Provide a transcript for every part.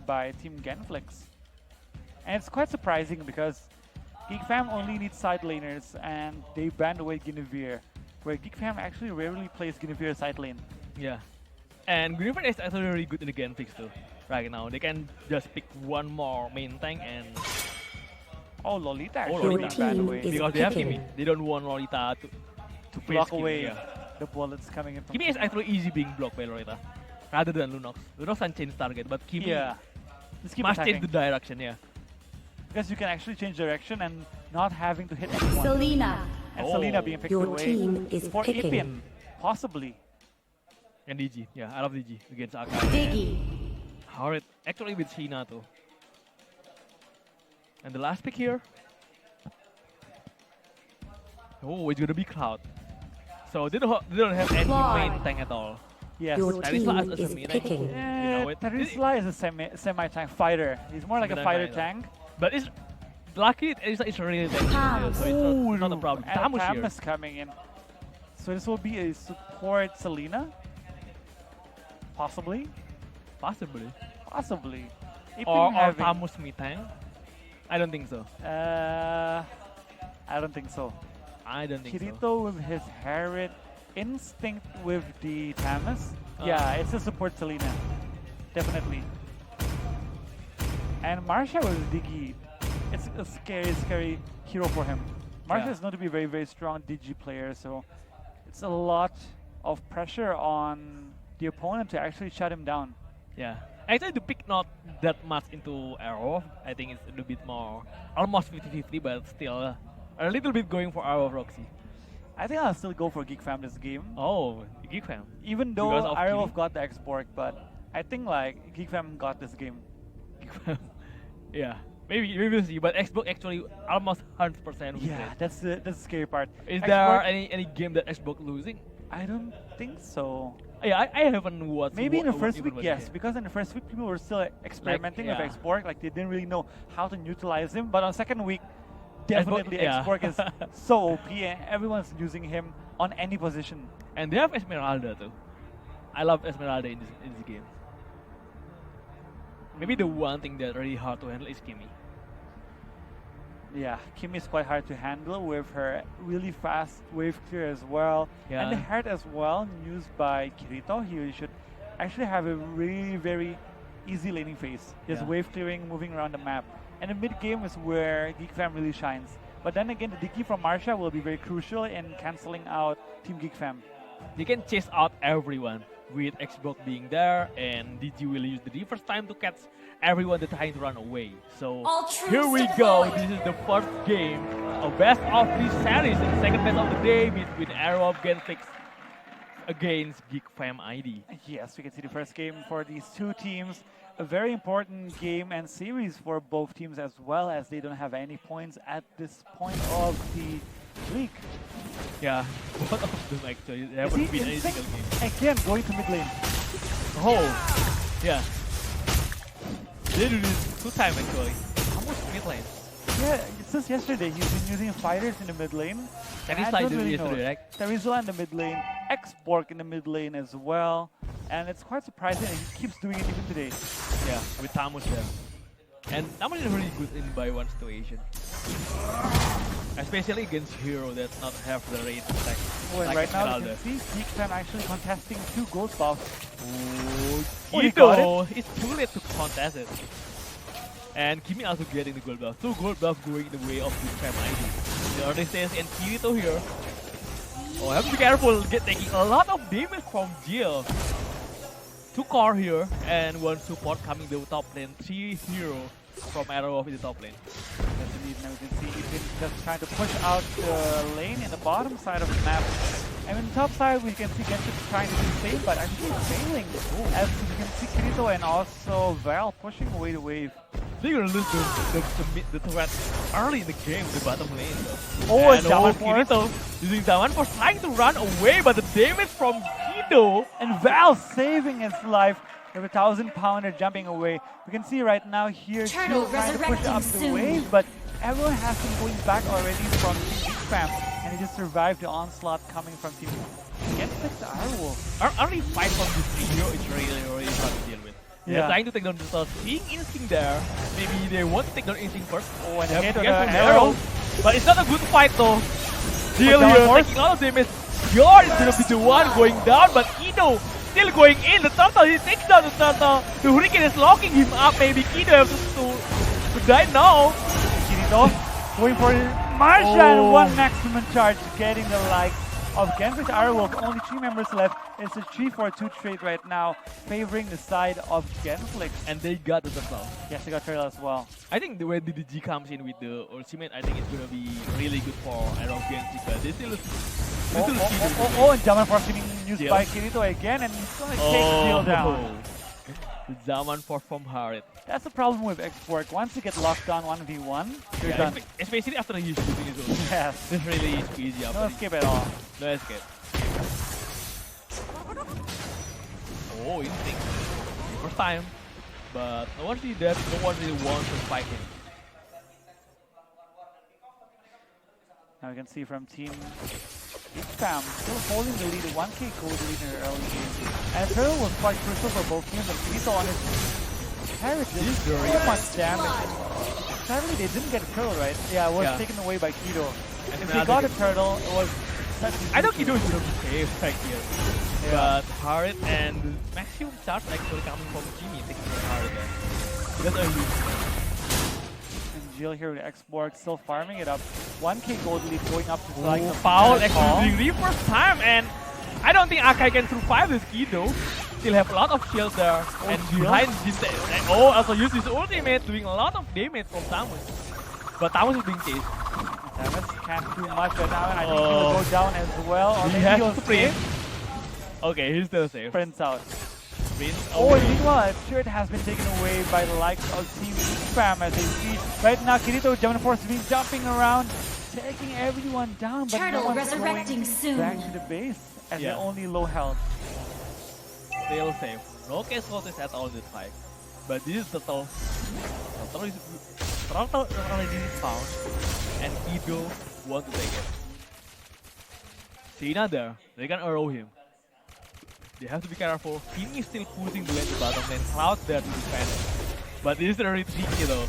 by Team Genflix. And it's quite surprising because Geek Fam only needs side laners and they banned away Guinevere, where Geek Fam actually rarely plays Guinevere side lane. Yeah. And Guinevere is actually really good in the Genflix too. Right now, they can just pick one more main tank and Oh, Lolita actually Lolita. being banned away. because they have Kimi, they don't want Lolita to Block face Kimi, away yeah. the bullets coming in from Kimi is actually easy being blocked by Lolita, rather than Lunox. Lunox can change target, but Kimi Yeah. Just keep must attacking. change the direction, yeah. Because you can actually change direction and not having to hit anyone. Selena. And Oh. Selena being picked Your away team is for picking. Ipin, possibly. And DG, yeah, I love DG against Akai. Diggy. Horrid, actually with Sheena too. And the last pick here. Oh, it's gonna be Cloud. So they don't have any Fly. main tank at all. Yes. Your That is team as a is main tank. picking. know it. Tarisla is a semi-tank fighter. He's more like a Semi-tank fighter fighter. tank. But it's lucky it's really tanky, so it's not a problem. And Tamus Tam here. is coming in. So this will be a support Selena? Possibly? Possibly. Possibly. Or Ipin having- Tamus mid tank. I don't think so. I don't think so. I don't think so. Kirito with his Harriet, Instinct with the Tamus. Yeah, it's a support Selena. Definitely. And Marsha with Diggy. It's a scary hero for him. Marsha Yeah. is known to be a very, very strong Digi player, so it's a lot of pressure on the opponent to actually shut him down. Yeah. Actually, the pick not that much into Arrow. I think it's a little bit more, almost 50-50, but still a little bit going for Arrow of Roxy. I think I'll still go for Geek Fam this game. Oh, Geek Fam. Even though Because of Aerowolf Kimi? got the export, but I think like Geek Fam got this game. Geek Fam. Yeah. Maybe we'll see, but Xbox actually almost 100% win Yeah, rate. that's the scary part. Is Xbox- there any game that Xbox losing? I don't think so. Yeah, I haven't watched. Maybe in the what first even week, was yes, it. because in the first week people were still experimenting yeah. with Xborg, like they didn't really know how to utilize him. But on second week, definitely yeah. Xborg is so OP and everyone's using him on any position. And they have Esmeralda too. I love Esmeralda in this game. Maybe the one thing that really hard to handle is Kimi. Yeah, Kimi is quite hard to handle with her really fast wave clear as well. And the Yeah. heart as well, used by Kirito. He should actually have a really very easy laning phase. Just Yeah. wave clearing, moving around the map. And the mid game is where Geek Fam really shines. But then again, the Dicky from Marsha will be very crucial in cancelling out Team Geek Fam. They can chase out everyone with Xbox being there, and DG will use the reverse time to catch everyone that's trying to run away. So All troops here we go. deployed. This is the first game of best of this series, and the second best of the day between Aerowolf Genflix against Geek Fam ID. Yes, we can see the first game for these two teams. A very important game and series for both teams as well, as they don't have any points at this point of the league. Yeah, both of them actually they You haven't see, been any Instinct single game. again going to mid lane. Oh, yeah. They do this 2 times actually. Almost mid lane. Yeah, since yesterday he's been using fighters in the mid lane. And he's I like don't doing really know. yesterday, right? Tarizla in the mid lane, Xborg in the mid lane as well. And it's quite surprising that he keeps doing it even today. Yeah, with Tamus there. And Tamus is really good in buy one situation. Especially against hero that not have the range attack. Oh, and like right now Esmeralda. you can see Geek Fam actually contesting 2 gold buffs. Oh, he got it. it's too late to contest it. And Kimi also getting the gold buff. 2 gold buff going the way of Geek Fam ID. The early stage and Kirito here. Oh, have to be careful, taking a lot of damage from Jill. 2 core here, and 1 support coming to the top lane. 3 hero from Arrowolf in the top lane. Yes, indeed. Now we can see Ethan just trying to push out the lane in the bottom side of the map. And in the top side, we can see Genflix trying to do the same, but actually failing. As we can see Kirito and also Val pushing away the wave. They're gonna lose the threat early in the game, the bottom lane. Oh, and Zaman Force. Kirito using Zaman for trying to run away, but the damage from Kido. And Val saving his life with a 1,000-pounder jumping away. We can see right now here Turtle Jill trying to push resurrecting up the soon. wave, but everyone has been going back already from Team Geek Fam, and he just survived the onslaught coming from Team Genflix Aerowolf. Only 5 from this hero is really hard to deal with. They're Yeah. trying to take down the turtle. Seeing instinct there. Maybe they want to take down instinct first. Oh, and They have hit to on get the from the arrow. arrow. But it's not a good fight though. Jill down here force. taking a lot of damage. Bjorn is gonna be the one going down, but Kido still going in. The turtle, he takes down the turtle. The Hurricane is locking him up. Maybe Kido has to die now. Kirito going for Marsha and Oh. one maximum charge, getting the likes of Genflix Aerowolf. Only 3 members left. It's a 3-4-2 trade right now, favoring the side of Genflix. And they got the turtle. Yes, they got turtle as well. I think the way the G comes in with the ultimate, I think it's gonna be really good for Aerogen because they still And Jaman Force being used Jill. by Kirito again, and he's gonna take Jill down. The Zaman for from Harit. That's the problem with X-Work. Once you get locked down 1v1, you're Yeah, done. especially after he's shooting his own. Yes. It's really easy No after. escape at all. No escape. Oh, instinct. First time. But no one really that, no one really wants to fight him. Now we can see from Team Fam still holding the lead, 1k gold lead in the early game. And Turtle was quite crucial for both teams, and Kirito on his carriage did so much damage. Sadly, they didn't get a turtle, right? Yeah, it was taken away by Kido. If they got a turtle, it was such a I know Kido is gonna be safe right here. But Harit and maximum charge actually coming from Jimmy taking the Harit there. That's a huge And Jill here with X-Borg still farming it up. 1k gold lead going up to like the foul actually doing first time, and I don't think Akai can survive this Kido. Still have a lot of shield there, and behind this, also use his ultimate, doing a lot of damage from Tamus. But Tamus is being chased. Tamus can't do much right now, and I think he will go down as well. Or He maybe has he'll to sprint. save. Okay, he's still safe. Prince out. Sprint. Oh, and meanwhile, a shirt has been taken away by the likes of Team Spam as they see right now Kirito, Gemini Force has been jumping around, taking everyone down, but Turtle no one's resurrecting going soon. back to the base as they're only low health. Still safe. No casualties at all in this fight. But this is Turtle. Turtle is already found, and Kido want to take it. Cena there, they can arrow him. They have to be careful. Kimi is still pushing the lane to bottom lane. Cloud there to defend. But this is very tricky though.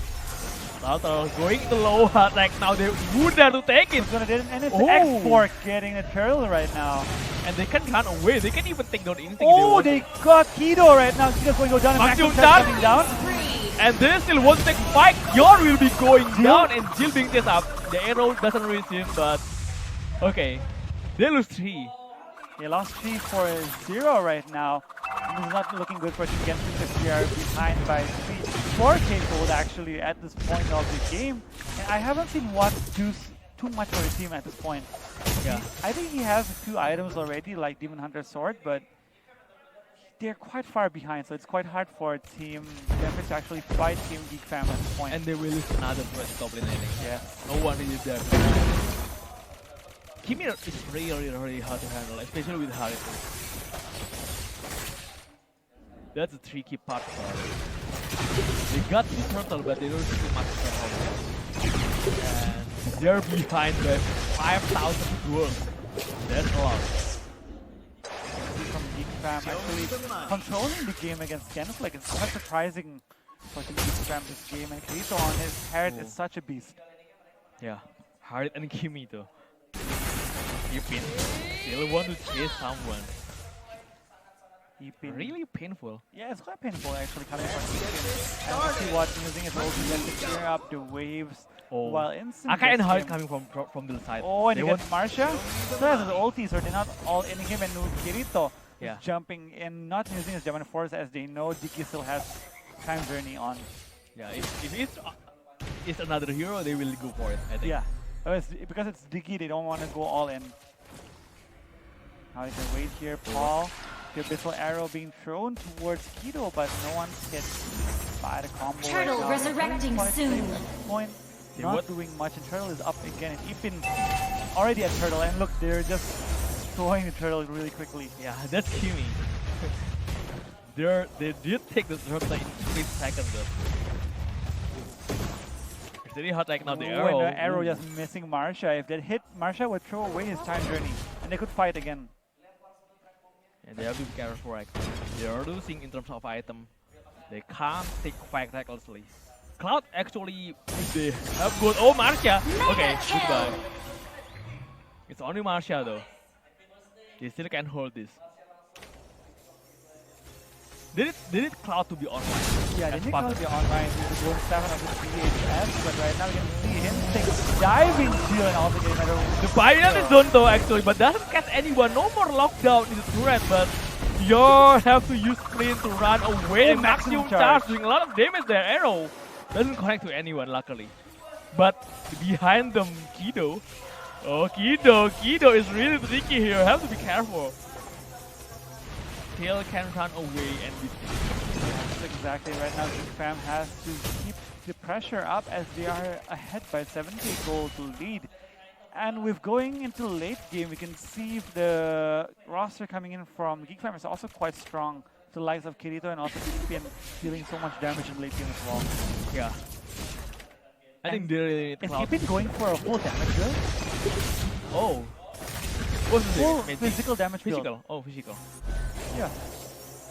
Turtle going to low hard like now they would dare to take it. And it's X4 getting a turtle right now. And they can run away. They can even take down anything Oh, they they got Kido right now. Kido's going to go down and Maximum Maximum charge. coming down. And they still want to take fight. Yor will be going down and Jill being chased up. The arrow doesn't reach him, but okay. They lose 3. They lost 3-0 right now. And this is not looking good for Team Genflix because we are behind by 4k gold actually at this point of the game. And I haven't seen Watt do too much for his team at this point. Yeah. I think he has a few items already like Demon Hunter Sword, but they're quite far behind, so it's quite hard for Team Genflix to actually fight Team Geek Fam at this point. And they will lose another top lane, I think. Yes. No one really there. Kimi is really hard to handle, especially with Harit. That's a tricky part for it. They got the turtle, but they don't see much turtle. And they're behind by 5,000 gold. That's a lot. From Geek Fam actually controlling the game against Genflix. It's quite surprising for Team Geek Fam this game. And Kirito on his head is such a beast. Yeah, Harit and Kimi though. Yipin still want to chase someone. Really painful. Yeah, it's quite painful actually coming from Yipin. And you see what using his ulti just to clear up the waves while instant. Akai and gets Harit him. coming from the side. Oh, and they you get Marsha. So has his ulti, so they're not all in him, and Kirito is jumping in, not using his Gemini Force as they know Diki still has Time Journey on. Yeah, if it's another hero, they will go for it, I think. Yeah, because it's Diki, they don't want to go all in. Now they can wait here, Paul. The Abyssal Arrow being thrown towards Kido, but no one's hit by the combo. Turtle right now. resurrecting soon. At this point, not doing much, and Turtle is up again. And Ipin already at Turtle, and look, they're just destroying the Turtle really quickly. Yeah, that's Kimi. They did take the turtle in 3 seconds though. It's really hard like now the arrow. And the arrow just missing Marsha. If that hit, Marsha would throw away his Time Journey, and they could fight again. And they have to be careful right. They are losing in terms of item. They can't take Quack recklessly. Cloud actually, if they have good. Oh, Marcia! Okay, goodbye. It's only Marcia though. They still can hold this. They need Cloud to be online. Yeah, they as need part to of be online with the gold 7 of the 3HS, but right now we can see Instinct diving here and also getting another. The Bayern is done though actually, but doesn't catch anyone. No more lockdown in the turret, but you have to use Flint to run away. Oh, Maximum charge, doing a lot of damage there. Arrow doesn't connect to anyone, luckily. But behind them, Kido. Oh, Kido is really tricky here. Have to be careful. Tail can run away and be. That's exactly right now. Geek Fam has to keep the pressure up as they are ahead by 7k gold to lead. And with going into late game, we can see the roster coming in from Geek Fam is also quite strong. The likes of Kirito and also Kipian dealing so much damage in late game as well. Yeah. I think they really need Is Cloud. Kipian going for a full damage build? Oh. What's the Full name? physical damage build. Physical. Oh, physical. Yeah.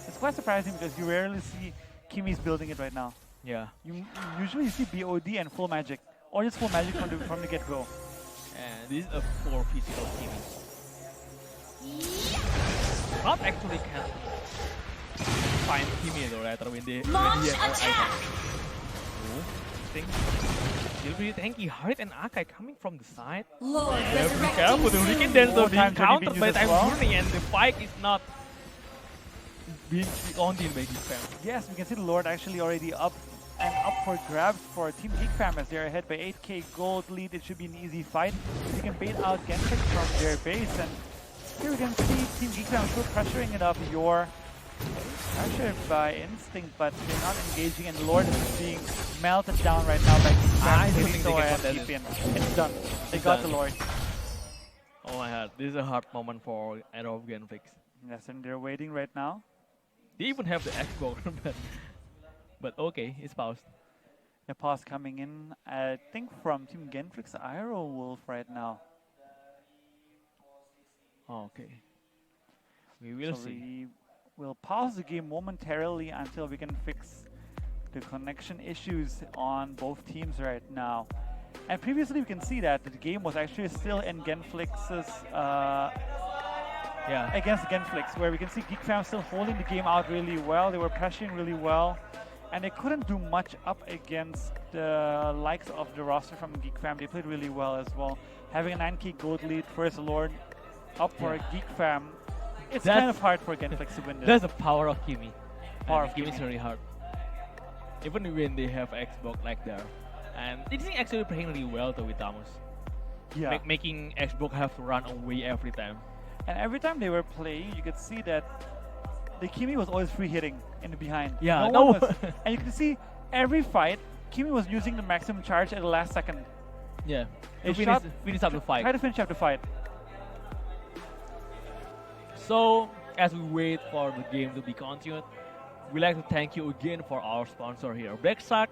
It's quite surprising because you rarely see Kimi's building it right now. Yeah. You usually see BOD and full magic. Or just full magic from the get-go. And this is a full physical team. Not actually can find Kimi though, rather when they Attack! Oh, interesting. Still pretty tanky. Harit and Akai coming from the side. Lord Yeah, be careful. The Hurricane Dance Oh, are being time journey countered being by used as Time well. Journey, and the fight is not being on the Geek Fam. Yes, we can see the Lord actually already up and up for grabs for Team Geek Fam as they're ahead by 8k gold lead. It should be an easy fight. They can bait out Genflix from their base, and here we can see Team Geek Fam still pressuring it up. You're pressured by Instinct, but they're not engaging, and Lord is being melted down right now by Geek Fam. I don't think they Kirito can and contest Kipian. It's done. They It's got done. the Lord. Oh my god, this is a hard moment for Arrow of Genflix. Yes, and they're waiting right now. They even have the Xbox, but okay, it's paused. The pause coming in, I think, from Team Genflix Aerowolf right now. Okay. We will So see. we will pause the game momentarily until we can fix the connection issues on both teams right now. And previously we can see that the game was actually still in Genflix's Yeah. against Genflix, where we can see Geek Fam still holding the game out really well. They were pressuring really well, and they couldn't do much up against the likes of the roster from Geek Fam. They played really well as well. Having a 9k gold lead, first Lord up for Geek Fam. It's That's- kind of hard for Genflix to win this. That's the power of Kimi. Power And of Kimi is Kimi. really hard. Even when they have Xbox like there. And it's actually playing really well though with Tamus. Yeah. Making Xbox have to run away every time. And every time they were playing, you could see that the Kimi was always free hitting in the behind. Yeah, one no. was, and you can see every fight, Kimi was using the maximum charge at the last second. Yeah. They To shot- finish up the fight. Try to finish up the fight. So, as we wait for the game to be continued, we'd like to thank you again for our sponsor here, Black Shark,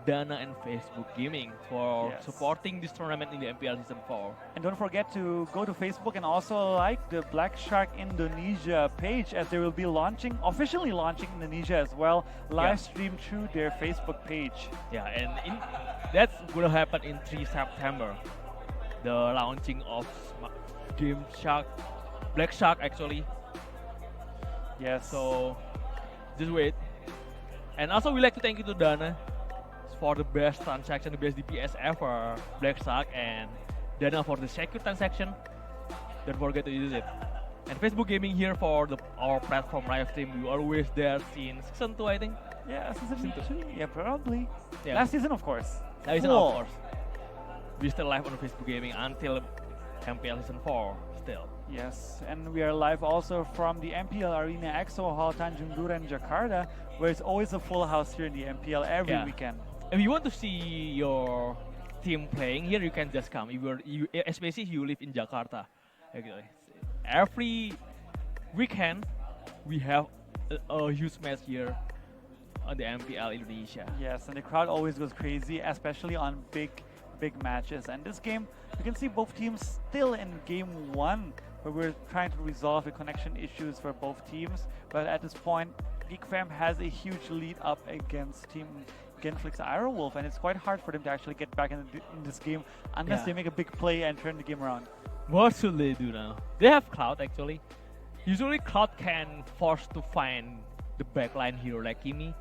Dana, and Facebook Gaming for Yes. supporting this tournament in the MPL Season 4. And don't forget to go to Facebook and also like the Black Shark Indonesia page, as they will be officially launching Indonesia as well, live stream through their Facebook page. Yeah, and that's gonna happen in 3 September. The launching of Game Shark, Black Shark actually. Yes. So just wait. And also we like to thank you to Dana for the best transaction, the best DPS ever, Black Shark, and Dana for the secure transaction. Don't forget to use it. And Facebook Gaming here for our platform live stream. We always there since season 2, I think. yeah, season 2. Yeah, probably. Yeah. Last season, of course. That is Cool. of course. We still live on Facebook Gaming until MPL Season 4 still. Yes, and we are live also from the MPL Arena Expo Hall, Tanjung Duren, Jakarta, where it's always a full house here in the MPL every Yeah. weekend. If you want to see your team playing here, you can just come. Especially if you live in Jakarta. Actually, every weekend we have a huge match here on the MPL Indonesia. Yes, and the crowd always goes crazy, especially on big matches. And this game, you can see both teams still in game 1, where we're trying to resolve the connection issues for both teams. But at this point, Geek Fam has a huge lead up against Team Genflix Aerowolf, and it's quite hard for them to actually get back in this game unless Yeah. they make a big play and turn the game around. What should they do now? They have Cloud actually. Usually Cloud can force to find the backline hero like Kimi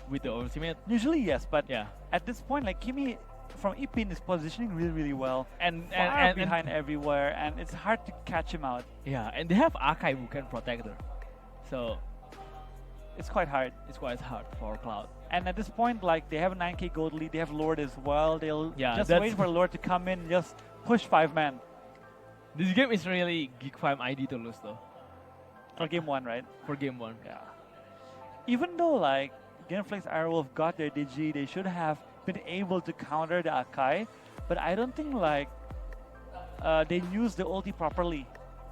with the ultimate. Usually yes, but Yeah. at this point, like Kimi from Ipin is positioning really well, And far behind everywhere, and it's hard to catch him out. yeah, and they have Akai who can protect her. So It's quite hard. it's quite hard for Cloud. And at this point, like they have a 9k gold lead, they have Lord as well. They'll Yeah, just that's- wait for Lord to come in, just push 5-man This game is really Geek Fam ID to lose though for game 1, right? for game 1. Yeah. Even though like Genflix Aerowolf got their Digi, they should have been able to counter the Akai, but I don't think like they used the ulti properly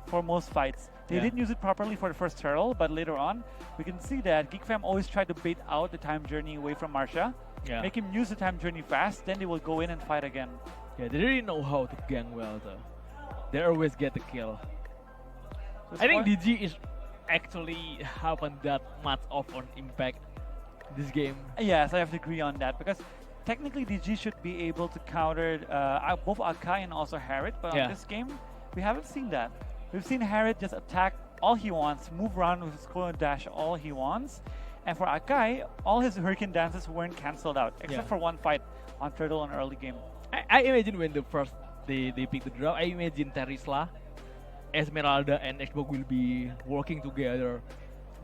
for most fights. They Yeah. didn't use it properly for the first turtle, but later on we can see that Geek Fam always tried to bait out the time journey away from Marsha, Yeah. make him use the time journey fast, then they will go in and fight again. Yeah, they really know how to gang well though. They always get the kill. So I think it's DG is actually haven't that much of an impact this game. Yes, I have to agree on that because technically DG should be able to counter both Akai and also Harriet, but Yeah. on this game we haven't seen that. We've seen Harriet just attack all he wants, move around with his clone dash all he wants, and for Akai, all his Hurricane dances weren't cancelled out except Yeah. for one fight on Turtle in early game. I imagine when the first they pick the draw, I imagine Terisla, Esmeralda, and Xbox will be working together.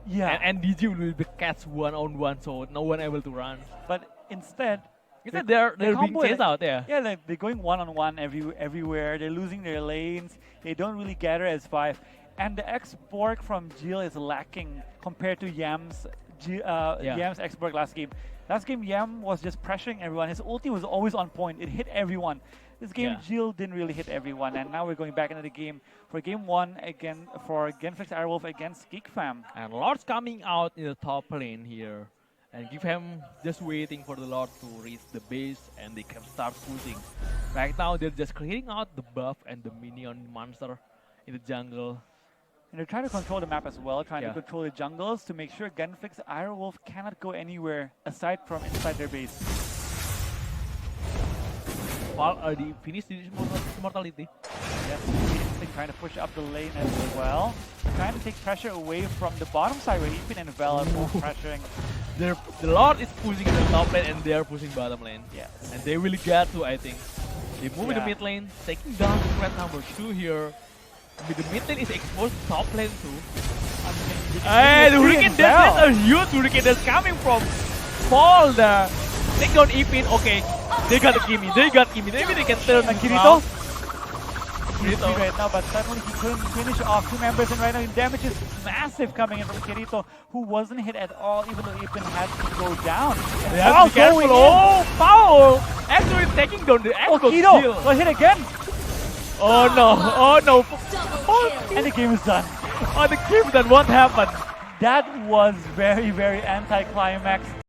Yeah, And DG will be catch one-on-one, so no one able to run. but instead, Instead, they're being combo chased it. out there. Yeah, like they're going one-on-one everywhere. They're losing their lanes. They don't really gather as 5. And the X-Borg from Jill is lacking compared to Yam's Yam's X-Borg last game. Last game, Yam was just pressuring everyone. His ulti was always on point. It hit everyone. This game, Yeah. Jill didn't really hit everyone. And now we're going back into the game for game 1 again for Genflix Aerowolf against Geek Fam. And Lord's coming out in the top lane here. And give him just waiting for the Lord to reach the base and they can start pushing. Right now they're just clearing out the buff and the minion monster in the jungle. And they're trying to control the map as well, trying Yeah. to control the jungles to make sure Genflix Aerowolf cannot go anywhere aside from inside their base. While they finish this immortality. Yes, Instinct trying to push up the lane as well. Trying to take pressure away from the bottom side where Ipin and Vel are both pressuring. The Lord is pushing the top lane and they are pushing bottom lane. Yes. And they will get to, I think. They move in the Yeah. mid lane, taking down threat number 2 here. With the mid lane is exposed, top lane too. And the Hurricane Dash, a huge Hurricane Dash coming from Fall there. Take down Ipin, okay. They got the Kimi, maybe they can turn And Kirito? around. Kirito right now, but suddenly he couldn't finish off 2 members, and right now the damage is massive coming in from Kirito, who wasn't hit at all, even though Ipin had to go down. And They have to be careful, going in. oh, foul! Actually taking down the Oh, Echo Kido Shield. got hit again, Oh no, oh no. and the game is done. Oh, the game, then what happened? That was very anticlimax.